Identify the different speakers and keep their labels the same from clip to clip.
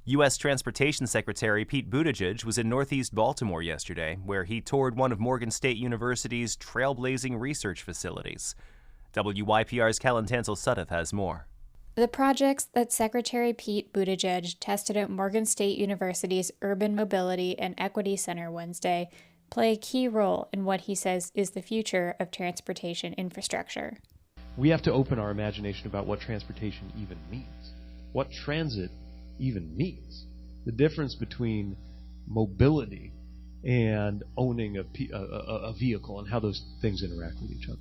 Speaker 1: U.S. Transportation Secretary Pete Buttigieg was in Northeast Baltimore yesterday, where he toured one of Morgan State University's trailblazing research facilities. WYPR's Kellen Tansel-Sudduth has more.
Speaker 2: The projects that Secretary Pete Buttigieg tested at Morgan State University's Urban Mobility and Equity Center Wednesday play a key role in what he says is the future of transportation infrastructure.
Speaker 3: We have to open our imagination about what transportation even means, what transit even means, the difference between mobility and owning a vehicle and how those things interact with each other.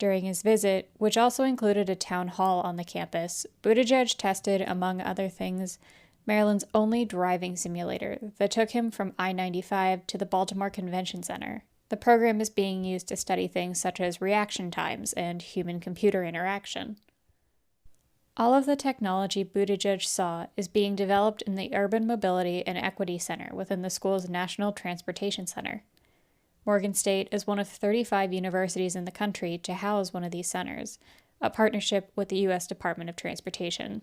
Speaker 2: During his visit, which also included a town hall on the campus, Buttigieg tested, among other things, Maryland's only driving simulator that took him from I-95 to the Baltimore Convention Center. The program is being used to study things such as reaction times and human-computer interaction. All of the technology Buttigieg saw is being developed in the Urban Mobility and Equity Center within the school's National Transportation Center. Morgan State is one of 35 universities in the country to house one of these centers, a partnership with the U.S. Department of Transportation.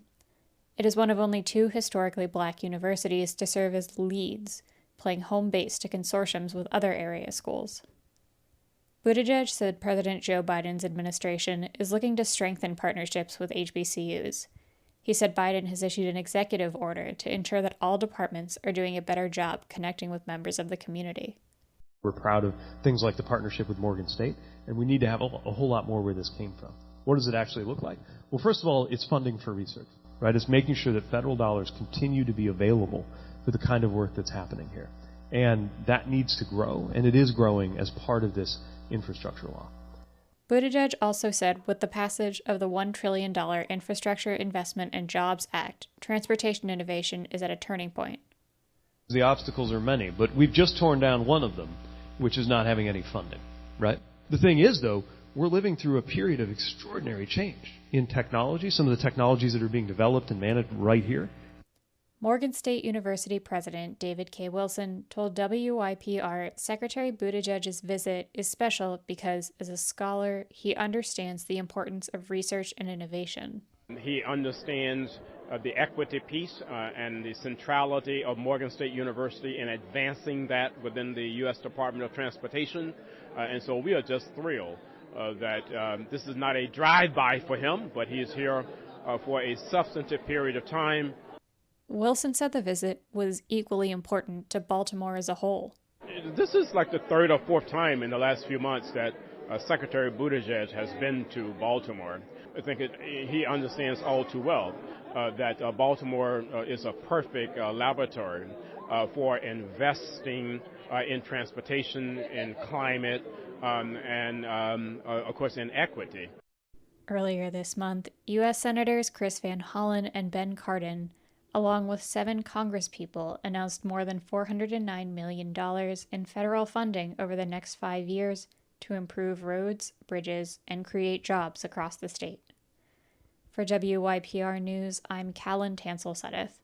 Speaker 2: It is one of only 2 historically black universities to serve as leads, playing home base to consortiums with other area schools. Buttigieg said President Joe Biden's administration is looking to strengthen partnerships with HBCUs. He said Biden has issued an executive order to ensure that all departments are doing a better job connecting with members of the community.
Speaker 3: We're proud of things like the partnership with Morgan State, and we need to have a whole lot more where this came from. What does it actually look like? Well, first of all, it's funding for research, right? It's making sure that federal dollars continue to be available for the kind of work that's happening here. And that needs to grow, and it is growing as part of this infrastructure law.
Speaker 2: Buttigieg also said with the passage of the $1 trillion Infrastructure Investment and Jobs Act, transportation innovation is at a turning point.
Speaker 3: The obstacles are many, but we've just torn down one of them, which is not having any funding, right? The thing is, though, we're living through a period of extraordinary change in technology, some of the technologies that are being developed and managed right here.
Speaker 2: Morgan State University President David K. Wilson told WYPR Secretary Buttigieg's visit is special because, as a scholar, he understands the importance of research and innovation.
Speaker 4: He understands the equity piece and the centrality of Morgan State University in advancing that within the U.S. Department of Transportation. And so we are just thrilled that this is not a drive-by for him, but he is here for a substantive period of time.
Speaker 2: Wilson said the visit was equally important to Baltimore as a whole.
Speaker 4: This is like the 3rd or 4th time in the last few months that Secretary Buttigieg has been to Baltimore. I think he understands all too well that Baltimore is a perfect laboratory for investing in transportation, in climate, and of course in equity.
Speaker 2: Earlier this month, U.S. Senators Chris Van Hollen and Ben Cardin, along with 7 congresspeople, announced more than $409 million in federal funding over the next 5 years to improve roads, bridges, and create jobs across the state. For WYPR News, I'm Kellen Tansel-Sudduth.